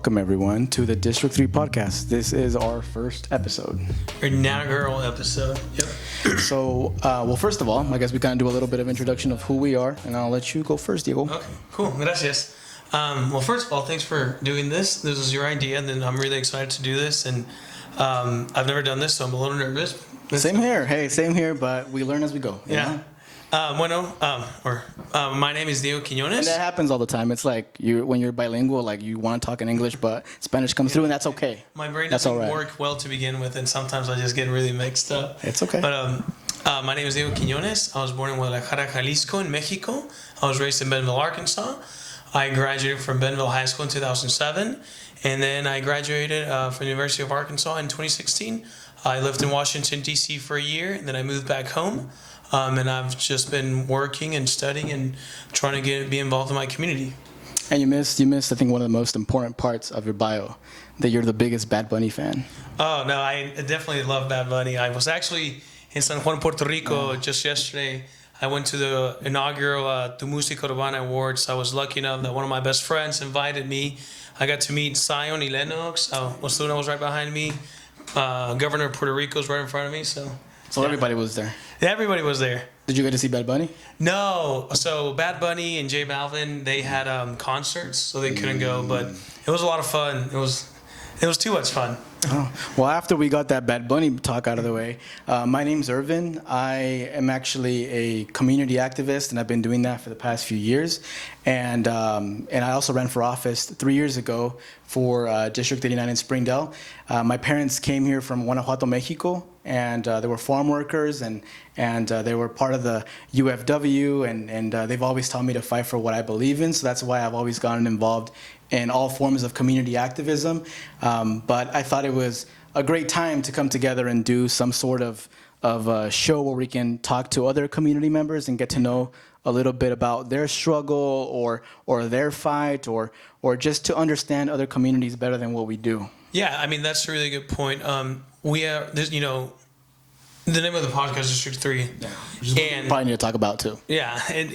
welcome everyone to the District 3 podcast. This is our first episode. Your inaugural episode. Yep. So, first of all, I guess we kind of do a little bit of introduction of who we are, and I'll let you go first, Diego. Okay, cool. Gracias. First of all, thanks for doing this. This was your idea, and then I'm really excited to do this. And I've never done this, so I'm a little nervous. Same here. Hey, same here, but we learn as we go. Yeah. My name is Diego Quiñones. And that happens all the time. It's like when you're bilingual, like you want to talk in English, but Spanish comes through, and that's okay. My brain doesn't work well to begin with, and sometimes I just get really mixed up. It's okay. But my name is Diego Quiñones. I was born in Guadalajara, Jalisco, in Mexico. I was raised in Bentonville, Arkansas. I graduated from Bentonville High School in 2007, and then I graduated from the University of Arkansas in 2016. I lived in Washington, D.C. for a year, and then I moved back home. And I've just been working and studying and trying to be involved in my community. And you missed, I think, one of the most important parts of your bio, that you're the biggest Bad Bunny fan. Oh, no, I definitely love Bad Bunny. I was actually in San Juan, Puerto Rico just yesterday. I went to the inaugural Tu Música Urbana Awards. I was lucky enough that one of my best friends invited me. I got to meet Zion y Lennox. Osuna was right behind me. Governor of Puerto Rico was right in front of me. So yeah. Everybody was there. Yeah, everybody was there. Did you get to see Bad Bunny? No. So Bad Bunny and J Balvin, they had concerts, so they couldn't go. But it was a lot of fun. It was too much fun. Oh. Well, after we got that Bad Bunny talk out of the way, my name's Irvin. I am actually a community activist, and I've been doing that for the past few years. And I also ran for office 3 years ago for District 89 in Springdale. My parents came here from Guanajuato, Mexico, and they were farm workers, and they were part of the UFW, and they've always taught me to fight for what I believe in. So that's why I've always gotten involved in all forms of community activism. But I thought it was a great time to come together and do some sort of a show where we can talk to other community members and get to know a little bit about their struggle or their fight or just to understand other communities better than what we do. Yeah, I mean, that's a really good point. We are, the name of the podcast is District 3. Yeah, which is probably need to talk about too. Yeah, and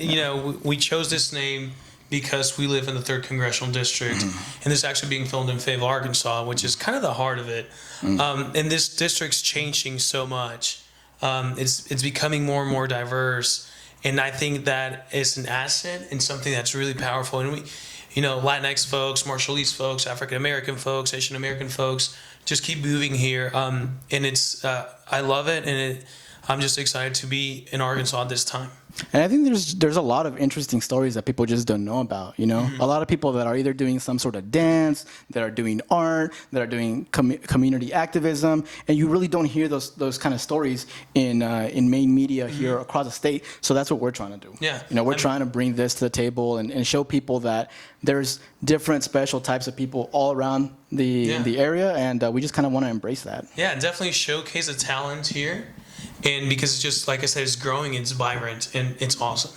we chose this name because we live in the 3rd Congressional District, and this is actually being filmed in Fayetteville, Arkansas, which is kind of the heart of it. And this district's changing so much. It's becoming more and more diverse, and I think that it's an asset and something that's really powerful. And we, Latinx folks, Marshallese folks, African American folks, Asian American folks, just keep moving here. And it's I love it, and I'm just excited to be in Arkansas at this time. And I think there's a lot of interesting stories that people just don't know about, A lot of people that are either doing some sort of dance, that are doing art, that are doing community activism, and you really don't hear those kind of stories in main media here across the state. So that's what we're trying to do. Yeah. We're trying to bring this to the table and show people that there's different special types of people all around the area, and we just kind of want to embrace that. Yeah, definitely showcase the talent here. And because it's just, like I said, it's growing, it's vibrant, and it's awesome.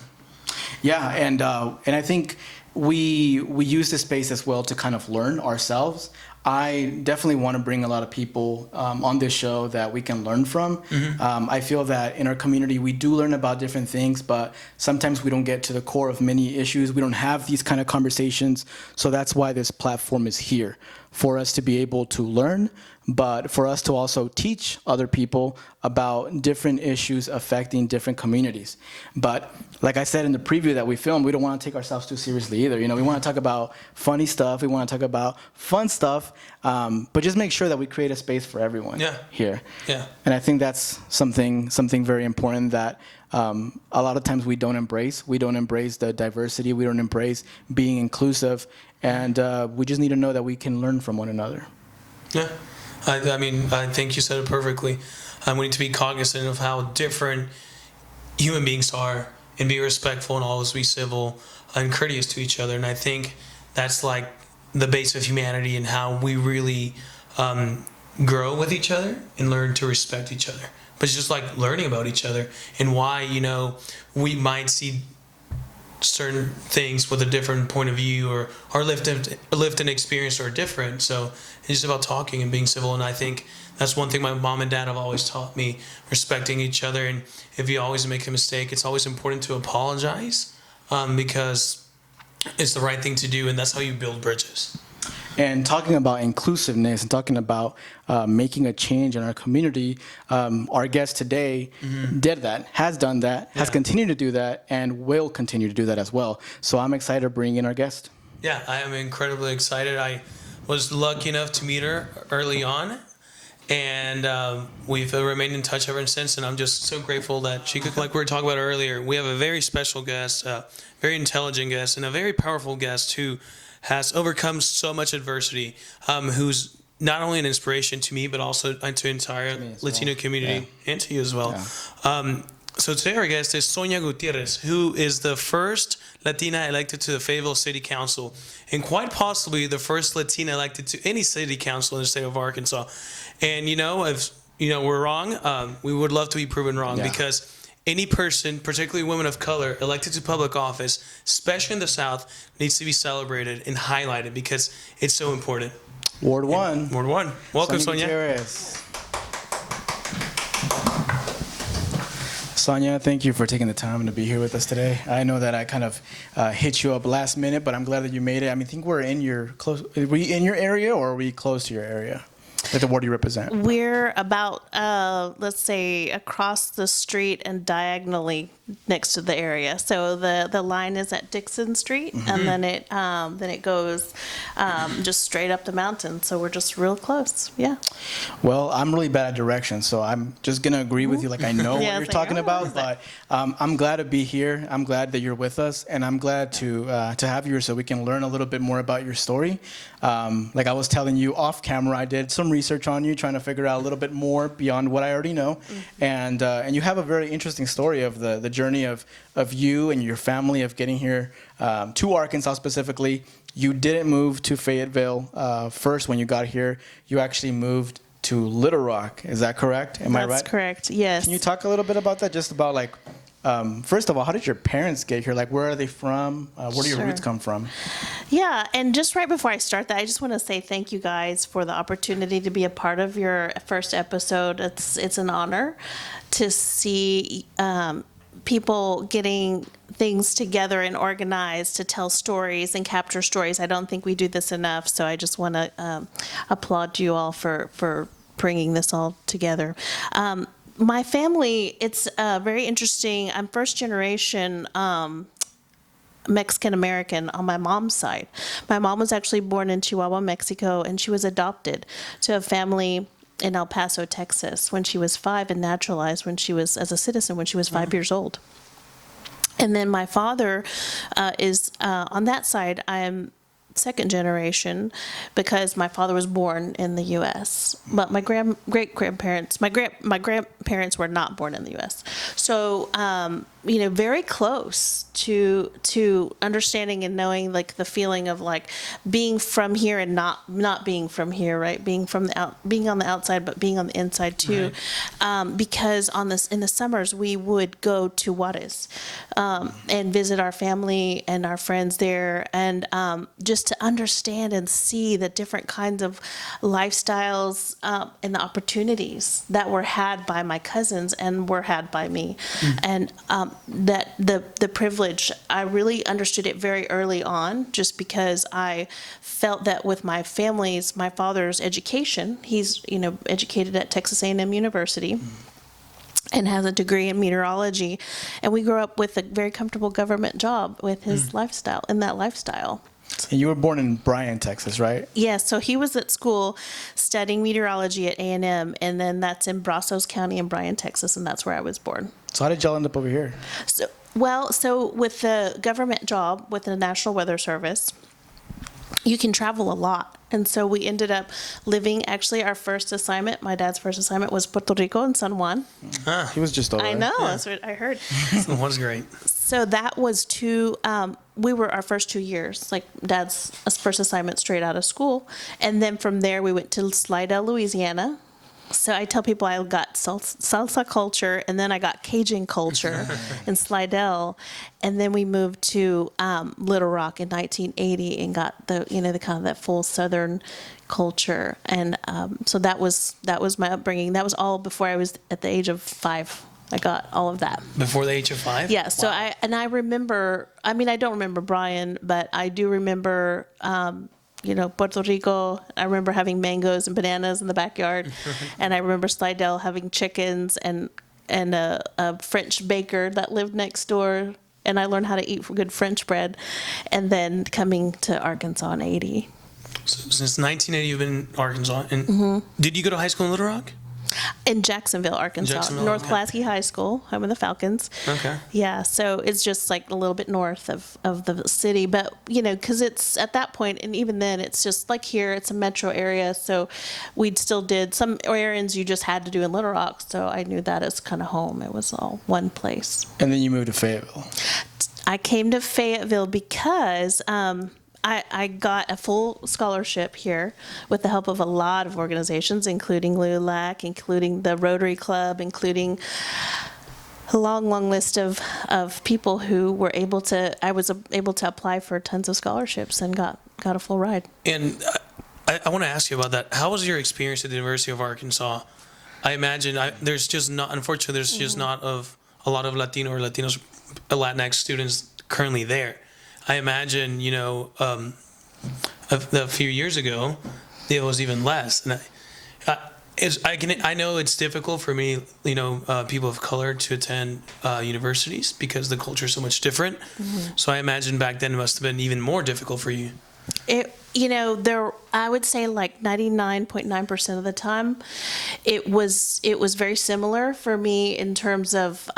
Yeah, and I think we use this space as well to kind of learn ourselves. I definitely want to bring a lot of people on this show that we can learn from. I feel that in our community, we do learn about different things, but sometimes we don't get to the core of many issues. We don't have these kind of conversations. So that's why this platform is here, for us to be able to learn, but for us to also teach other people about different issues affecting different communities. But like I said in the preview that we filmed, we don't want to take ourselves too seriously either. We want to talk about funny stuff. We want to talk about fun stuff, but just make sure that we create a space for everyone here. Yeah. And I think that's something very important that a lot of times we don't embrace. We don't embrace the diversity. We don't embrace being inclusive. And we just need to know that we can learn from one another. Yeah. I mean, I think you said it perfectly. We need to be cognizant of how different human beings are and be respectful and always be civil and courteous to each other. And I think that's like the base of humanity and how we really grow with each other and learn to respect each other. But it's just like learning about each other and why, we might see certain things with a different point of view or our lived and experience are different. So it's just about talking and being civil. And I think that's one thing my mom and dad have always taught me, respecting each other. And if you always make a mistake, it's always important to apologize because it's the right thing to do. And that's how you build bridges. And talking about inclusiveness and talking about making a change in our community, our guest today did that, has done that, has continued to do that, and will continue to do that as well. So I'm excited to bring in our guest. Yeah, I am incredibly excited. I was lucky enough to meet her early on, and we've remained in touch ever since. And I'm just so grateful that she could, like we were talking about earlier, we have a very special guest, very intelligent guest, and a very powerful guest who has overcome so much adversity, who's not only an inspiration to me, but also to the entire Latino community and to you as well. Yeah. So today our guest is Sonia Gutierrez, who is the first Latina elected to the Fayetteville City Council, and quite possibly the first Latina elected to any city council in the state of Arkansas. And if we're wrong, we would love to be proven wrong, because any person, particularly women of color, elected to public office, especially in the South, needs to be celebrated and highlighted because it's so important. Ward 1. Ward 1. Welcome, Sonia. Gutierrez. Sonia, thank you for taking the time to be here with us today. I know that I kind of hit you up last minute, but I'm glad that you made it. I think we're in your close. Are we in your area, or are we close to your area? Like the ward you represent? We're about, let's say, across the street and diagonally next to the area. So the line is at Dixon Street, and then it goes just straight up the mountain. So we're just real close. Yeah. Well, I'm really bad at directions, so I'm just gonna agree with you. Like I know what you're talking about, but I'm glad to be here. I'm glad that you're with us, and I'm glad to have you here so we can learn a little bit more about your story. Like I was telling you off camera, I did some research on you, trying to figure out a little bit more beyond what I already know, and you have a very interesting story of the journey of you and your family of getting here to Arkansas specifically. You didn't move to Fayetteville first when you got here. You actually moved to Little Rock. Is that correct? Am I right? That's correct. Yes. Can you talk a little bit about that? Just about like, first of all, how did your parents get here? Like, where are they from? Where do your roots come from? Yeah, and just right before I start that, I just want to say thank you guys for the opportunity to be a part of your first episode. It's an honor to see people getting things together and organized to tell stories and capture stories. I don't think we do this enough, so I just want to applaud you all for bringing this all together. My family, it's very interesting. I'm first generation Mexican American on my mom's side. My mom was actually born in Chihuahua, Mexico, and she was adopted to a family in El Paso, Texas, when she was 5, and naturalized as a citizen when she was 5 years old. And then my father is on that side. I am second generation because my father was born in the U.S., but my grandparents were not born in the U.S. So very close to understanding and knowing like the feeling of like being from here and not being from here, right? Being on the outside, but being on the inside too. Right. Because in the summers we would go to Juarez and visit our family and our friends there, and just to understand and see the different kinds of lifestyles and the opportunities that were had by my cousins and were had by me, and that the privilege, I really understood it very early on, just because I felt that with my father's education, he's educated at Texas A&M University. And has a degree in meteorology, and we grew up with a very comfortable government job with his lifestyle. And you were born in Bryan, Texas, right? Yes. So he was at school studying meteorology at A&M, and then that's in Brazos County in Bryan, Texas, and that's where I was born. So how did y'all end up over here? So with the government job with the National Weather Service, you can travel a lot. And so we ended up living, actually, our first assignment, my dad's first assignment was Puerto Rico and San Juan. He was just over there. I know, that's what I heard. San Juan's great. So that was we were our first 2 years, like dad's first assignment straight out of school. And then from there, we went to Slidell, Louisiana. So I tell people I got salsa culture, and then I got Cajun culture in Slidell, and then we moved to Little Rock in 1980 and got the kind of that full Southern culture, and so that was my upbringing. That was all before I was at the age of 5. I got all of that. Before the age of 5? Yeah. So I remember. I mean, I don't remember Brian, but I do remember Puerto Rico. I remember having mangoes and bananas in the backyard. And I remember Slidell having chickens and a French baker that lived next door. And I learned how to eat good French bread. And then coming to Arkansas in 80. So since 1980, you've been in Arkansas. And did you go to high school in Little Rock? In Jacksonville, Arkansas. North Pulaski High School, home of the Falcons. Okay. Yeah, so it's just like a little bit north of the city. But, because it's at that point, and even then, it's just like here, it's a metro area. So we still did some errands you just had to do in Little Rock. So I knew that as kind of home. It was all one place. And then you moved to Fayetteville. I came to Fayetteville because I got a full scholarship here with the help of a lot of organizations, including LULAC, including the Rotary Club, including a long, long list of people who were I was able to apply for tons of scholarships and got a full ride. And I want to ask you about that. How was your experience at the University of Arkansas? I imagine there's just not a lot of Latino or Latinx students currently there. I imagine, a few years ago, it was even less. And I know it's difficult for me, people of color to attend universities because the culture is so much different. So I imagine back then it must have been even more difficult for you. I would say like 99.9% of the time, it was very similar for me in terms of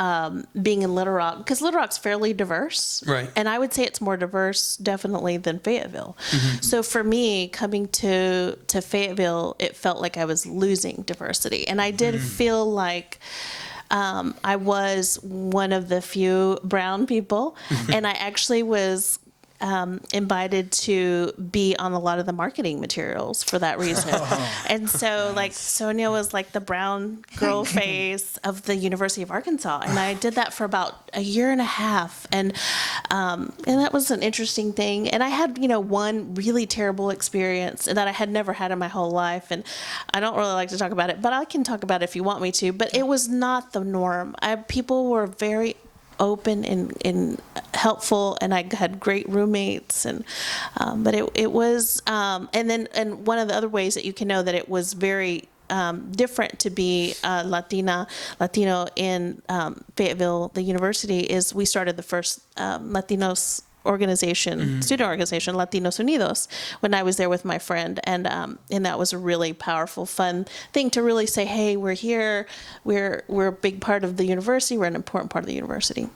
being in Little Rock, because Little Rock's fairly diverse, right? And I would say it's more diverse, definitely, than Fayetteville. So for me, coming to Fayetteville, it felt like I was losing diversity, and I did feel like I was one of the few brown people, and I actually was invited to be on a lot of the marketing materials for that reason. And so like Sonia was like the brown girl face of the University of Arkansas. And I did that for about a year and a half. And that was an interesting thing. And I had, one really terrible experience that I had never had in my whole life. And I don't really like to talk about it, but I can talk about it if you want me to. But it was not the norm. People were very open and helpful, and I had great roommates, and but it was and one of the other ways that you can know that it was very different to be Latino in Fayetteville, the university, is we started the first Latinos organization, student organization, Latinos Unidos, when I was there with my friend, and that was a really powerful, fun thing to really say, hey, we're here, we're a big part of the university, we're an important part of the university.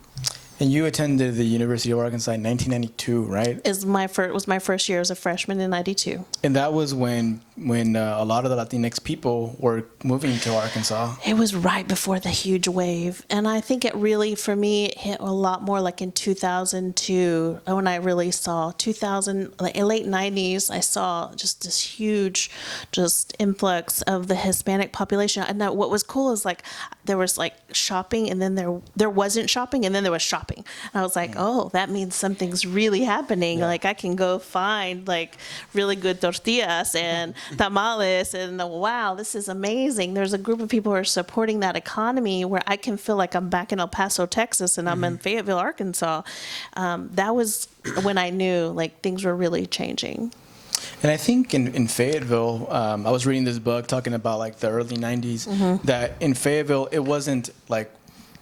And you attended the University of Arkansas in 1992, right? It was my first year as a freshman in 92. And that was when a lot of the Latinx people were moving to Arkansas. It was right before the huge wave. And I think it really, for me, hit a lot more like in 2002, when I really saw late 90s, I saw just this huge influx of the Hispanic population. And what was cool is like there was like shopping, and then there wasn't shopping, and then there was shopping. And I was like, oh, that means something's really happening. Yeah. Like I can go find like really good tortillas and tamales, and wow, this is amazing. There's a group of people who are supporting that economy where I can feel like I'm back in El Paso, Texas, and I'm in Fayetteville, Arkansas. That was when I knew like things were really changing. And I think in Fayetteville, I was reading this book talking about like the early 90s, that in Fayetteville, it wasn't like,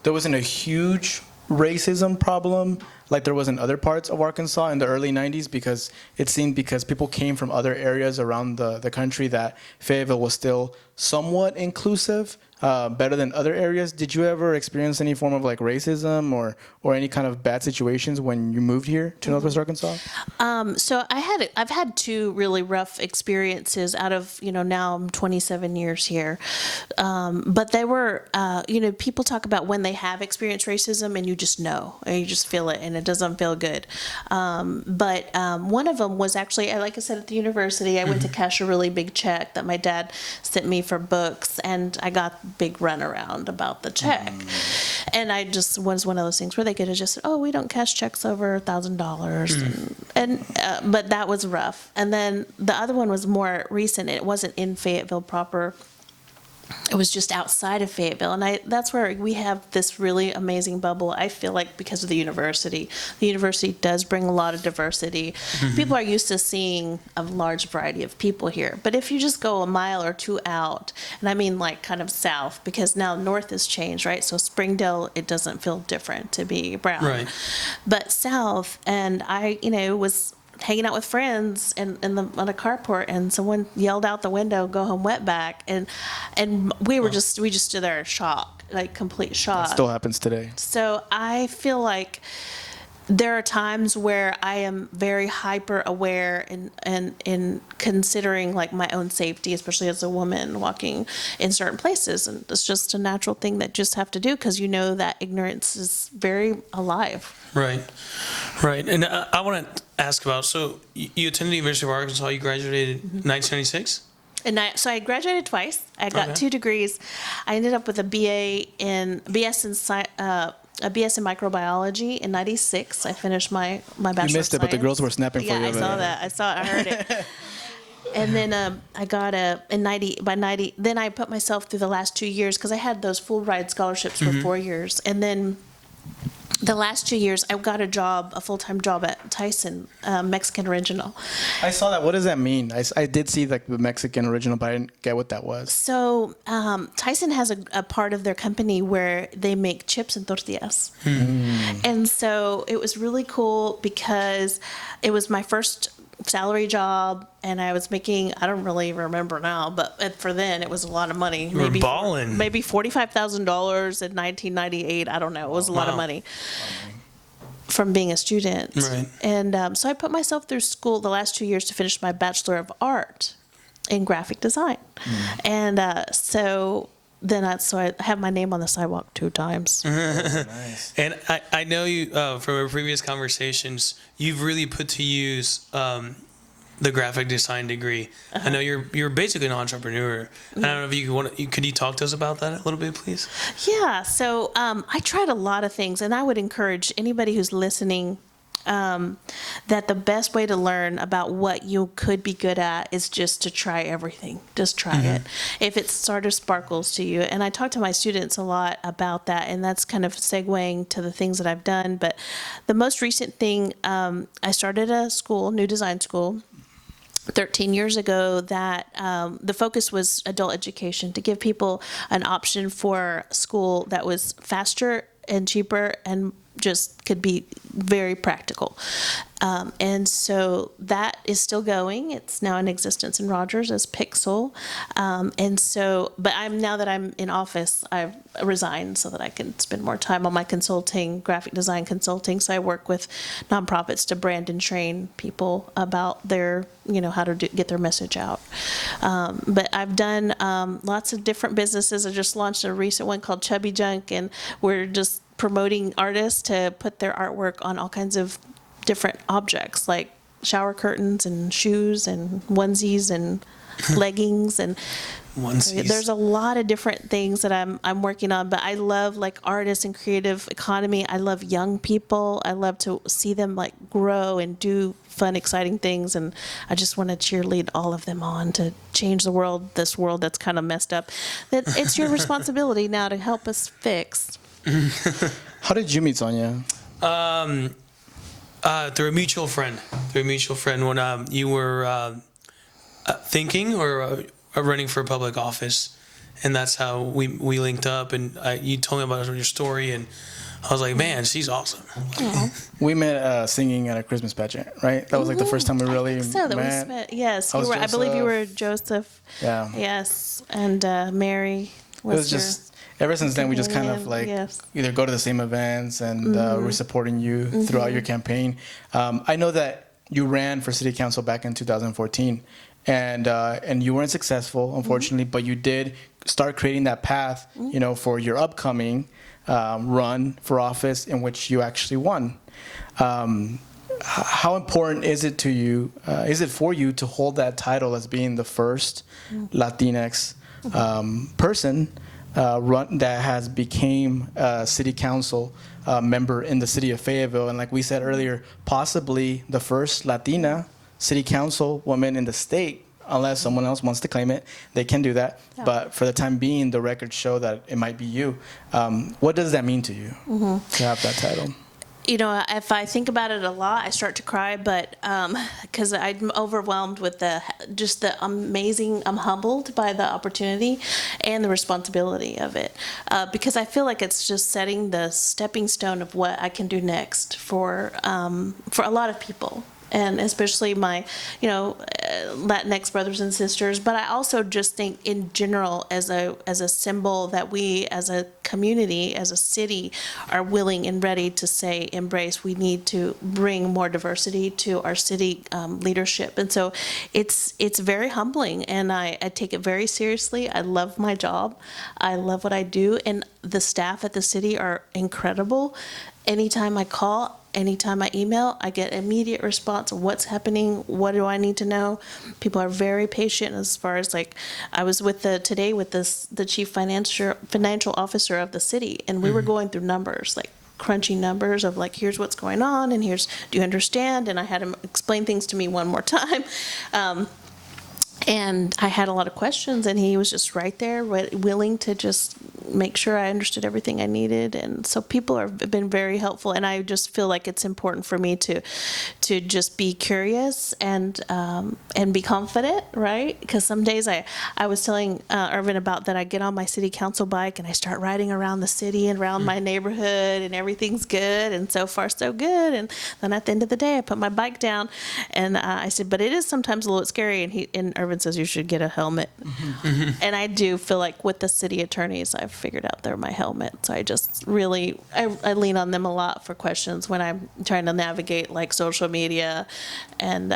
there wasn't a huge racism problem like there was in other parts of Arkansas in the early 90s, because it seemed because people came from other areas around the country that Fayetteville was still somewhat inclusive, better than other areas. Did you ever experience any form of like racism or any kind of bad situations when you moved here to Northwest Arkansas? So I've had two really rough experiences out of, now I'm 27 years here. But they were, people talk about when they have experienced racism and you just know, and you just feel it, and it doesn't feel good. But one of them was actually, like I said, at the university, I went to cash a really big check that my dad sent me for books, and I got big runaround about the check. And I just was one of those things where they could have just said, oh, we don't cash checks over $1,000. But that was rough. And then the other one was more recent. It wasn't in Fayetteville proper. it was just outside of Fayetteville. And that's where we have this really amazing bubble, I feel like, because of the university. The university does bring a lot of diversity. People are used to seeing a large variety of people here. But if you just go a mile or two out, and I mean like kind of south, because now north has changed, right? So Springdale, it doesn't feel different to be brown. Right. But south, and I, was hanging out with friends on a carport, and someone yelled out the window, "Go home, wetback," and we just stood there in shock, like complete shock. It still happens today. So I feel like there are times where I am very hyper aware and in considering like my own safety, especially as a woman walking in certain places, and it's just a natural thing that you just have to do, because that ignorance is very alive. Right. And I want to ask about, so you attended the University of Arkansas, you graduated in 1996? So I graduated twice. I got 2 degrees. I ended up with a BS in microbiology in '96. I finished my bachelor. You missed it, but the girls were snapping for you. Yeah, I saw that. I saw it. I heard it. And then I got then I put myself through the last 2 years, because I had those full ride scholarships for 4 years. And then the last 2 years, I got a full-time job at Tyson, Mexican Original. I saw that. What does that mean? I did see like the Mexican Original, but I didn't get what that was. So Tyson has a part of their company where they make chips and tortillas. And so it was really cool, because it was my first salary job, and I was making, I don't really remember now, but for then it was a lot of money. You were balling. Maybe $45,000 in 1998. I don't know. It was a lot of money from being a student. Right. And so I put myself through school the last 2 years to finish my Bachelor of Art in graphic design. And so I have my name on the sidewalk 2 times. Nice. And I know you, from our previous conversations, you've really put to use the graphic design degree. I know you're basically an entrepreneur. I don't know if could you talk to us about that a little bit, please? Yeah. So I tried a lot of things, and I would encourage anybody who's listening that the best way to learn about what you could be good at is just to try everything. Just try it. If it sort of sparkles to you. And I talk to my students a lot about that, and that's kind of segueing to the things that I've done. But the most recent thing, I started a new design school 13 years ago that the focus was adult education, to give people an option for school that was faster and cheaper and just could be very practical. And so that is still going. It's now in existence in Rogers as Pixel. But now that I'm in office, I've resigned so that I can spend more time on my graphic design consulting. So I work with nonprofits to brand and train people about their, how to get their message out. But I've done lots of different businesses. I just launched a recent one called Chubby Junk, and we're just promoting artists to put their artwork on all kinds of different objects, like shower curtains and shoes and onesies and leggings and onesies. There's a lot of different things that I'm working on, but I love like artists and creative economy. I love young people. I love to see them like grow and do fun, exciting things, and I just want to cheerlead all of them on to change the world, this world that's kind of messed up. That it's your responsibility now to help us fix. How did you meet Sonia? Through a mutual friend. When you were thinking or running for public office, and that's how we linked up. And you told me about your story, and I was like, man, she's awesome. We met singing at a Christmas pageant, right? That was like the first time we really met. Yes, I believe you were Joseph. Yeah. Yes, and Mary was. It was just. Ever since then, we just kind of like either go to the same events, and we're supporting you throughout your campaign. I know that you ran for city council back in 2014, and you weren't successful, unfortunately, but you did start creating that path, for your upcoming run for office, in which you actually won. How important is it to you? Is it for you to hold that title as being the first Latinx person? That has became a city council member in the city of Fayetteville, and like we said earlier, possibly the first Latina city council woman in the state, unless someone else wants to claim it, they can do that. Yeah. But for the time being, the records show that it might be you. What does that mean to you to have that title? You know, if I think about it a lot, I start to cry, but because I'm overwhelmed with the amazing, I'm humbled by the opportunity and the responsibility of it, because I feel like it's just setting the stepping stone of what I can do next for a lot of people. And especially my, Latinx brothers and sisters. But I also just think in general as a symbol that we as a community, as a city, are willing and ready to say, embrace, we need to bring more diversity to our city leadership. And so it's very humbling, and I take it very seriously. I love my job. I love what I do. And the staff at the city are incredible. Anytime I call, anytime I email, I get immediate response of what's happening, what do I need to know. People are very patient as far as I was today with the chief financial officer of the city, and we were going through numbers, crunching numbers of here's what's going on, and do you understand? And I had him explain things to me one more time. And I had a lot of questions, and he was just right there, willing to just make sure I understood everything I needed. And so people have been very helpful, and I just feel like it's important for me to just be curious and be confident, right? Because some days I was telling Irvin about that I get on my city council bike and I start riding around the city and around my neighborhood, and everything's good, and so far so good. And then at the end of the day, I put my bike down, and I said, but it is sometimes a little scary. And Irvin says you should get a helmet. And I do feel like with the city attorneys, I've figured out they're my helmet. So I just really, I lean on them a lot for questions when I'm trying to navigate social media and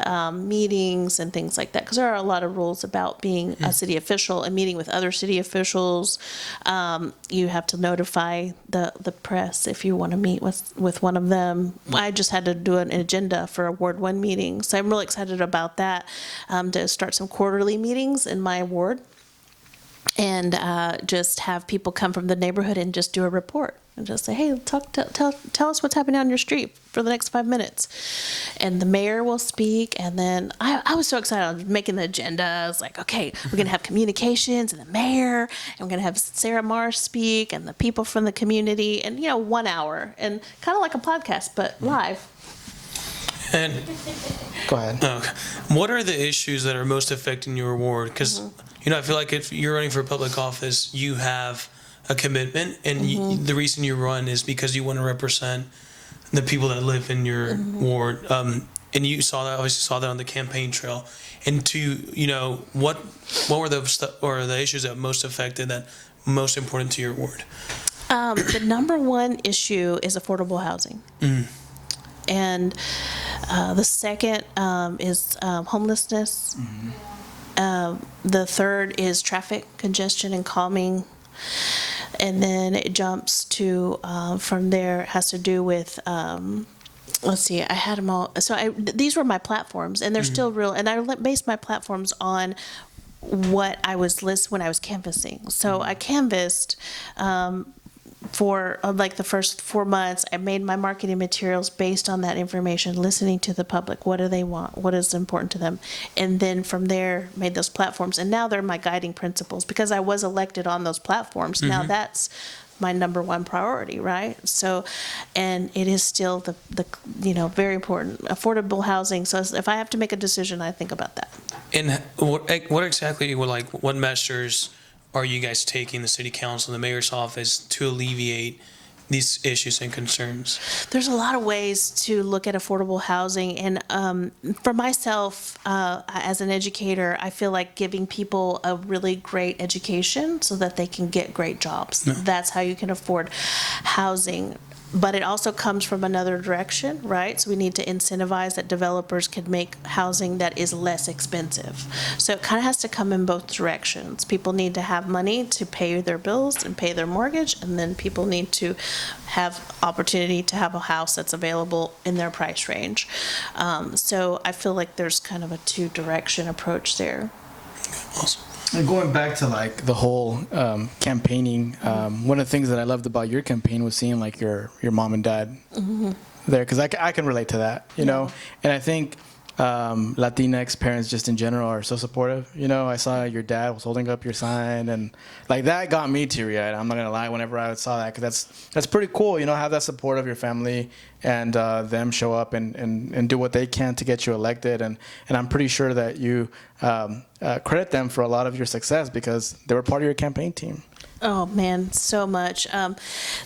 meetings and things like that. Because there are a lot of rules about being a city official and meeting with other city officials. You have to notify the press if you want to meet with one of them. I just had to do an agenda for a Ward 1 meeting. So I'm really excited about that, to start some quarterly meetings in my ward, and just have people come from the neighborhood and just do a report and just say, hey, tell us what's happening on your street for the next 5 minutes. And the mayor will speak, and then I was so excited. I was making the agenda. I was like, okay, we're going to have communications and the mayor, and we're going to have Sarah Marsh speak and the people from the community, and 1 hour, and kind of like a podcast, but live. And Go ahead. okay, what are the issues that are most affecting your ward? Because I feel like if you're running for public office, you have a commitment, and the reason you run is because you want to represent the people that live in your ward. And you obviously saw that on the campaign trail. And what were the issues that most affected, that most important to your ward? The number one issue is affordable housing. And the second is homelessness. The third is traffic congestion and calming. And then it jumps to, from there, it has to do with, let's see, I had them all. So these were my platforms, and they're still real. And I based my platforms on what I was when I was canvassing. So I canvassed for the first 4 months. I made my marketing materials based on that information, listening to the public. What do they want? What is important to them? And then from there, made those platforms. And now they're my guiding principles because I was elected on those platforms. Now that's my number one priority, right? So, and it is still the very important, affordable housing. So if I have to make a decision, I think about that. And what exactly, what measures are you guys taking, the city council, the mayor's office, to alleviate these issues and concerns? There's a lot of ways to look at affordable housing. And for myself, as an educator, I feel like giving people a really great education so that they can get great jobs. Yeah. That's how you can afford housing. But it also comes from another direction, right? So we need to incentivize that developers can make housing that is less expensive. So it kind of has to come in both directions. People need to have money to pay their bills and pay their mortgage, and then people need to have opportunity to have a house that's available in their price range. So I feel like there's kind of a two-direction approach there. Awesome. And going back to the whole campaigning, one of the things that I loved about your campaign was seeing your mom and dad there, because I can relate to that, you know. And I think Latinx parents just in general are so supportive. You know, I saw your dad was holding up your sign, and like that got me teary-eyed. I'm not gonna lie. Whenever I saw that, because that's pretty cool. You know, have that support of your family and them show up and do what they can to get you elected. And I'm pretty sure that you credit them for a lot of your success because they were part of your campaign team. Oh man, so much.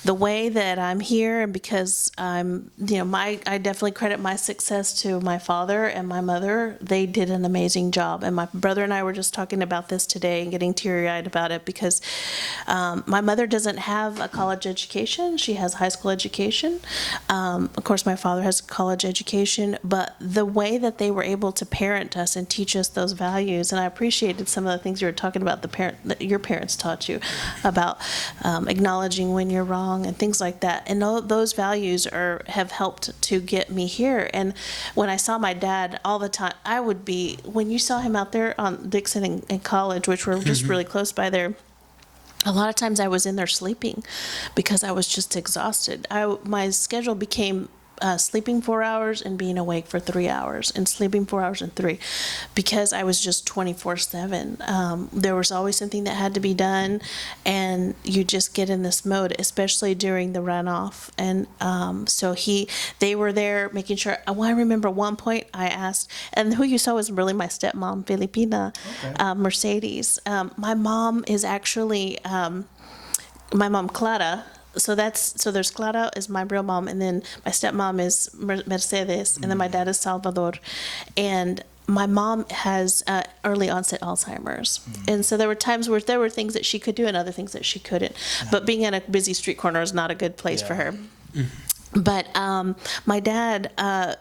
The way that I'm here, and because I'm, I definitely credit my success to my father and my mother. They did an amazing job, and my brother and I were just talking about this today and getting teary-eyed about it because my mother doesn't have a college education; she has high school education. Of course, my father has a college education, but the way that they were able to parent us and teach us those values, and I appreciated some of the things you were talking about that your parents taught you. About acknowledging when you're wrong and things like that, and those values have helped to get me here. And when I saw my dad all the time, when you saw him out there on Dixon and College, which were just really close by there, a lot of times I was in there sleeping because I was just exhausted. My schedule became sleeping 4 hours and being awake for 3 hours, and sleeping 4 hours and 3, because I was just 24/7. There was always something that had to be done, and you just get in this mode, especially during the runoff. And so they were there making sure. I remember one point I asked, and who you saw was really my stepmom, Filipina, Mercedes. My mom is actually my mom, Clara. So there's Clara is my real mom, and then my stepmom is Mercedes, and then my dad is Salvador, and my mom has early onset Alzheimer's, and so there were times where there were things that she could do and other things that she couldn't. But being in a busy street corner is not a good place for her. But my dad,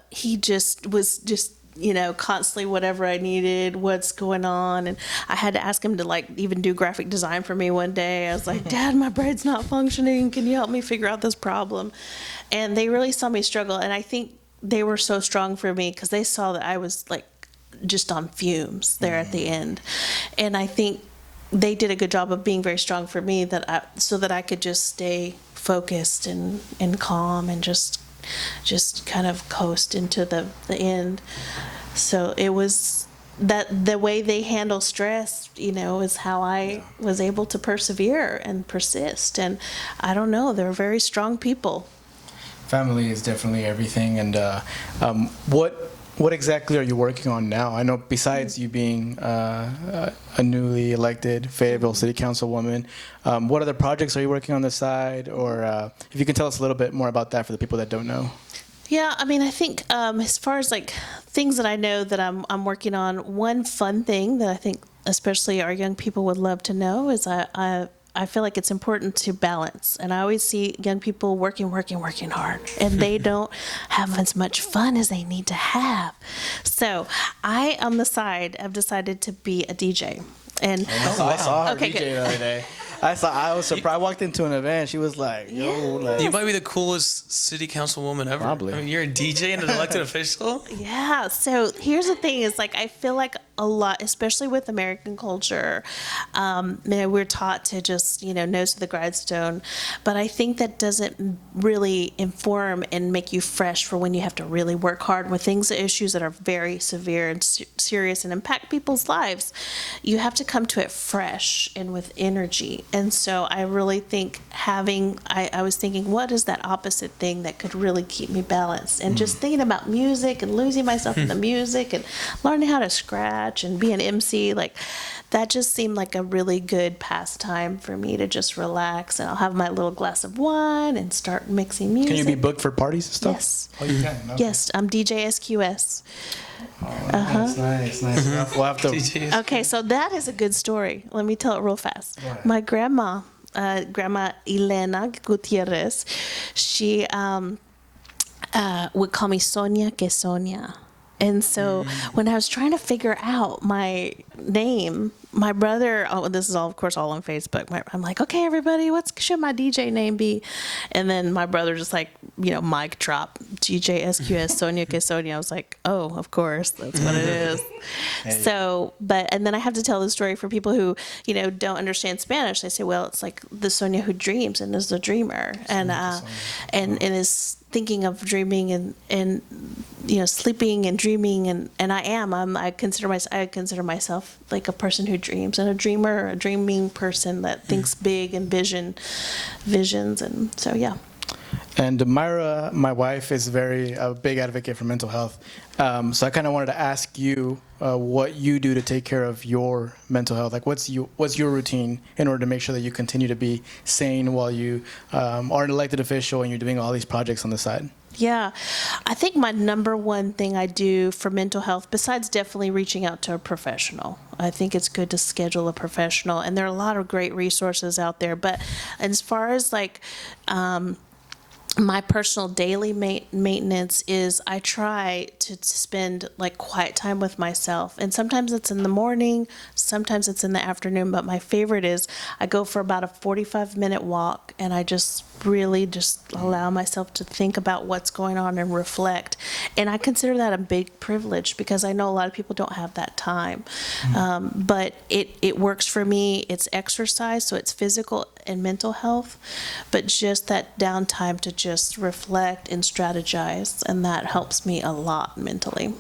he was constantly whatever I needed, what's going on. And I had to ask him to even do graphic design for me one day. I was like, Dad, my brain's not functioning. Can you help me figure out this problem? And they really saw me struggle. And I think they were so strong for me because they saw that I was just on fumes there at the end. And I think they did a good job of being very strong for me so that I could just stay focused and calm and just kind of coast into the end. So it was that the way they handle stress, is how I was able to persevere and persist. And I don't know, they're very strong people. Family is definitely everything. And what exactly are you working on now? I know besides you being a newly elected Fayetteville City Councilwoman, what other projects are you working on the side? Or if you can tell us a little bit more about that for the people that don't know. Yeah, I mean, I think as far as things that I know that I'm working on, one fun thing that I think especially our young people would love to know is I feel like it's important to balance. And I always see young people working hard, and they don't have as much fun as they need to have. So I, on the side, have decided to be a DJ. And I saw her Okay, DJ good. the other day. I was surprised. I walked into an event. She was like, yo. You might be the coolest city council woman ever. Probably. I mean, you're a DJ and an elected official? Yeah. So here's the thing is I feel like a lot, especially with American culture, we're taught to just, nose to the grindstone. But I think that doesn't really inform and make you fresh for when you have to really work hard with issues that are very severe and serious and impact people's lives. You have to come to it fresh and with energy. And so I really think I was thinking, what is that opposite thing that could really keep me balanced? And just thinking about music and losing myself in the music and learning how to scratch and be an MC, that just seemed like a really good pastime for me to just relax. And I'll have my little glass of wine and start mixing music. Can you be booked for parties and stuff? Yes. Oh, you can? Okay. Yes, I'm DJ SQS. Nice. We'll have to. Okay, so that is a good story. Let me tell it real fast. My grandma, Grandma Elena Gutierrez, she would call me Sonia Sonia. And so when I was trying to figure out my name, my brother, this is all, of course, all on Facebook. I'm like, okay, everybody, what should my DJ name be? And then my brother just mic drop, DJ SQS, Sonia Sonia. I was like, oh, of course, that's what it is. Hey. So, and then I have to tell the story for people who, don't understand Spanish. They say, well, it's like the Sonia who dreams and is the dreamer. And is thinking of dreaming and sleeping and dreaming, and I consider myself like a person who dreams, and a dreamer, a dreaming person that thinks big and visions, and so yeah. And Myra, my wife, is a big advocate for mental health. So I kind of wanted to ask you what you do to take care of your mental health. Like, what's your routine in order to make sure that you continue to be sane while you are an elected official and you're doing all these projects on the side? Yeah, I think my number one thing I do for mental health, besides definitely reaching out to a professional, I think it's good to schedule a professional, and there are a lot of great resources out there. But as far as like my personal daily maintenance is, I try to spend like quiet time with myself, and sometimes it's in the morning, sometimes it's in the afternoon, but my favorite is I go for about a 45-minute walk, and I just really just allow myself to think about what's going on and reflect. And I consider that a big privilege, because I know a lot of people don't have that time. But it works for me. It's exercise, so it's physical and mental health, but just that downtime to just reflect and strategize, and that helps me a lot mentally.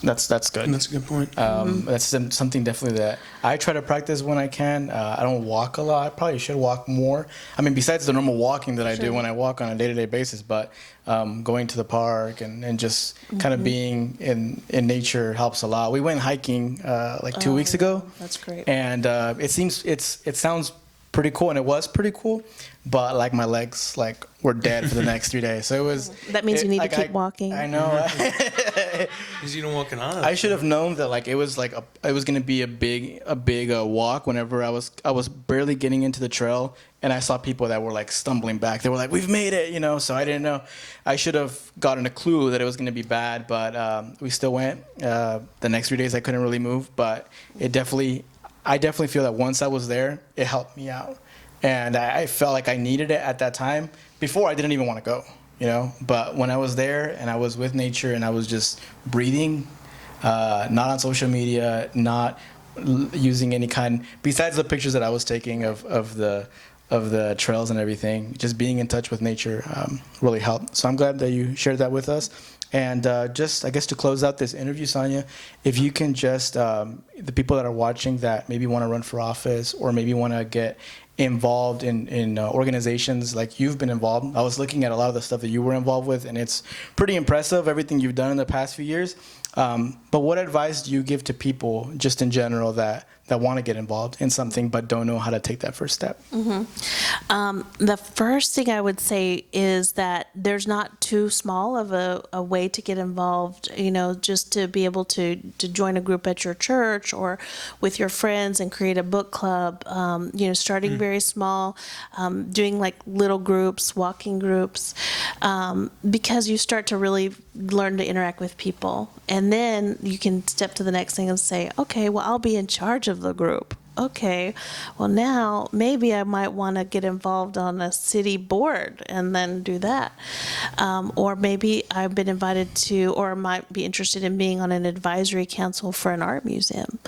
That's good. That's a good point. That's something definitely that I try to practice when I can. I don't walk a lot. I probably should walk more. I mean, besides the normal walking that I do when I walk on a day-to-day basis, but going to the park and just kind of being in nature helps a lot. We went hiking like 2 weeks ago. That's great. And it sounds pretty cool, and it was pretty cool, but like my legs like were dead for the next 3 days. So it was. That means you need to keep walking. I know. Because you don't walking on. I should have known that like it was gonna be a big walk. Whenever I was barely getting into the trail, and I saw people that were like stumbling back. They were like, "We've made it," So I didn't know. I should have gotten a clue that it was gonna be bad, but we still went. The next 3 days I couldn't really move, but I definitely feel that once I was there, it helped me out, and I felt like I needed it at that time. Before I didn't even want to go. But when I was there and I was with nature and I was just breathing, not on social media, not using any kind, besides the pictures that I was taking of the trails and everything, just being in touch with nature really helped. So I'm glad that you shared that with us. And just, I guess, to close out this interview, Sonia, if you can just, the people that are watching that maybe want to run for office or maybe want to get involved in organizations like you've been involved. I was looking at a lot of the stuff that you were involved with, and it's pretty impressive, everything you've done in the past few years. But what advice do you give to people just in general that want to get involved in something but don't know how to take that first step? The first thing I would say is that there's not too small of a way to get involved, just to be able to join a group at your church or with your friends and create a book club, starting very small, doing like little groups, walking groups, because you start to really learn to interact with people. And then you can step to the next thing and say, okay, well, I'll be in charge of the group. Okay, well, now maybe I might want to get involved on a city board and then do that. Or maybe I've been invited to, or might be interested in being on an advisory council for an art museum.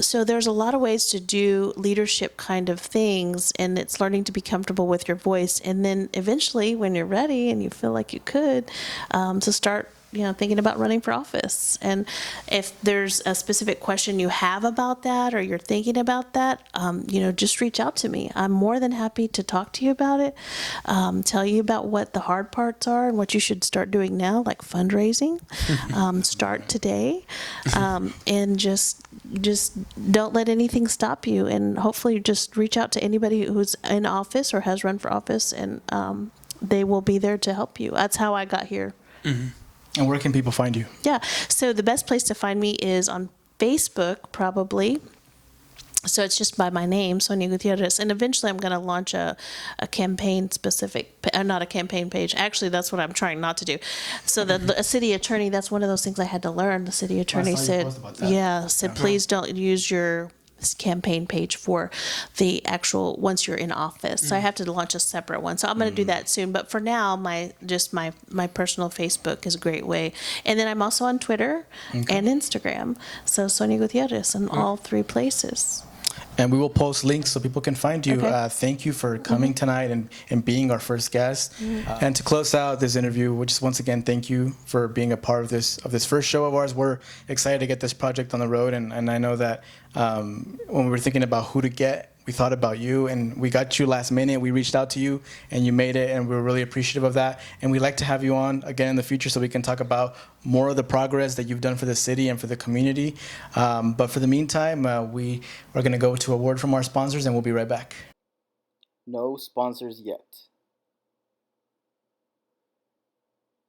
So there's a lot of ways to do leadership kind of things, and it's learning to be comfortable with your voice. And then eventually, when you're ready and you feel like you could, to start thinking about running for office. And if there's a specific question you have about that, or you're thinking about that, just reach out to me. I'm more than happy to talk to you about it, tell you about what the hard parts are and what you should start doing now, like fundraising. Start today, and just don't let anything stop you. And hopefully just reach out to anybody who's in office or has run for office, and they will be there to help you. That's how I got here. Mm-hmm. And where can people find you? Yeah, so the best place to find me is on Facebook, probably. So it's just by my name, Sonia Gutierrez. And eventually I'm going to launch a campaign specific, not a campaign page. Actually, that's what I'm trying not to do. So a city attorney, that's one of those things I had to learn. The city attorney said, please don't use your campaign page for the actual once you're in office. So I have to launch a separate one. So I'm going to do that soon. But for now, my personal Facebook is a great way. And then I'm also on Twitter and Instagram. So Sonia Gutierrez in all three places. And we will post links so people can find you. Okay. Thank you for coming tonight and being our first guest. And to close out this interview, we just once again thank you for being a part of this first show of ours. We're excited to get this project on the road, and I know that when we were thinking about who to get, we thought about you, and we got you last minute. We reached out to you, and you made it, and we're really appreciative of that. And we'd like to have you on again in the future so we can talk about more of the progress that you've done for the city and for the community. But for the meantime, we are going to go to a word from our sponsors, and we'll be right back. No sponsors yet.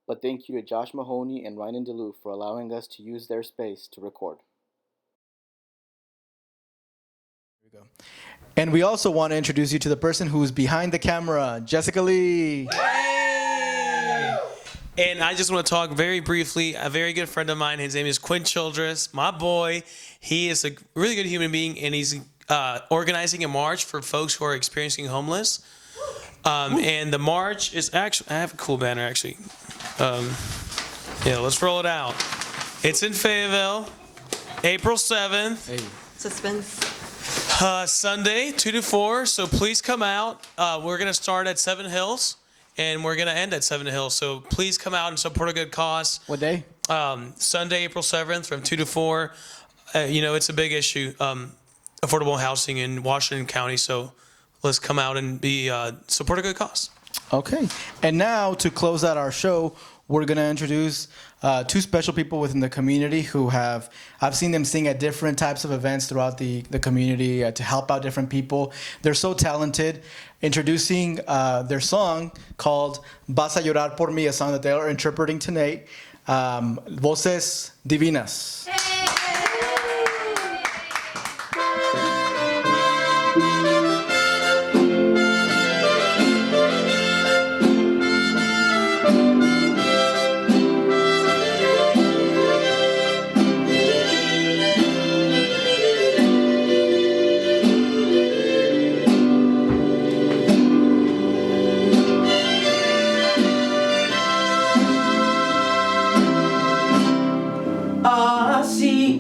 But thank you to Josh Mahoney and Ryan DeLu for allowing us to use their space to record. Here we go. And we also want to introduce you to the person who's behind the camera, Jessica Lee. And I just want to talk very briefly. A very good friend of mine, his name is Quinn Childress, my boy. He is a really good human being, and he's organizing a march for folks who are experiencing homeless. And the march is actually, I have a cool banner actually. Yeah, let's roll it out. It's in Fayetteville, April 7th. Hey. Suspense. Sunday, 2 to 4, so please come out. We're going to start at Seven Hills, and we're going to end at Seven Hills, so please come out and support a good cause. What day? Sunday, April 7th from 2 to 4. It's a big issue, affordable housing in Washington County, so let's come out and support a good cause. Okay. And now, to close out our show, we're going to introduce two special people within the community who I've seen them sing at different types of events throughout the community to help out different people. They're so talented. Introducing their song called Vas a llorar por mí, a song that they are interpreting tonight, Voces Divinas.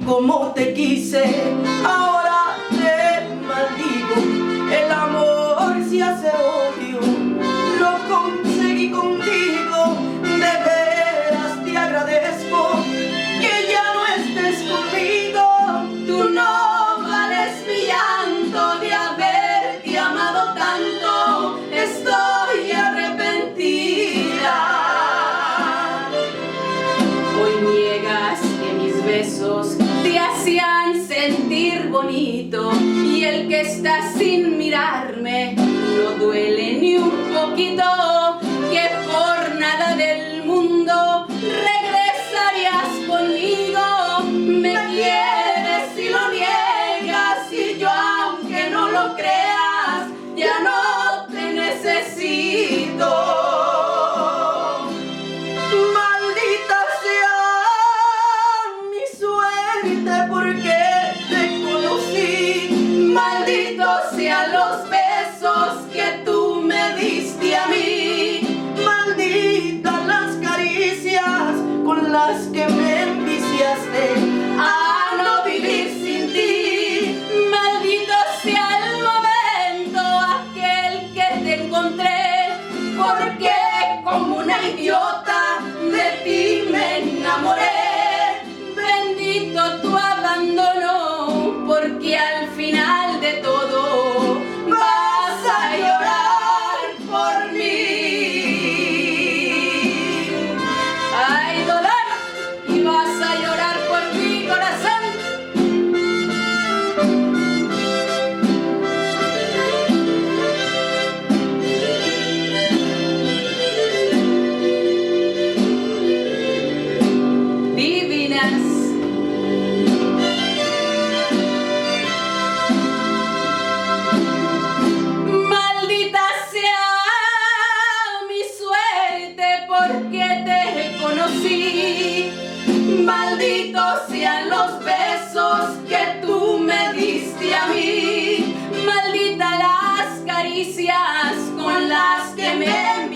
Como te quise, ahora te maldigo. El amor se hace odio, lo conseguí contigo. De veras te agradezco que ya no estés conmigo. Tú no vales mi llanto de haberte amado tanto. Estoy arrepentida. Hoy niegas que mis besos te hacían sentir bonito, y el que está sin mirarme no duele ni un poquito, que por nada del mundo regresarías conmigo. Me quieres y lo niegas, y yo aunque no lo creas ya no te necesito. Sean los besos que tú me diste a mí, malditas las caricias con las que me enviciaste a no vivir sin ti. Maldito sea el momento aquel que te encontré, porque como una idiota de ti me enamoré. Bendito tu abandono, porque al final de todo vas a llorar por mí. Hay dolor y vas a llorar por mi corazón. Divinas. Malditos sean los besos que tú me diste a mí, malditas las caricias con las que me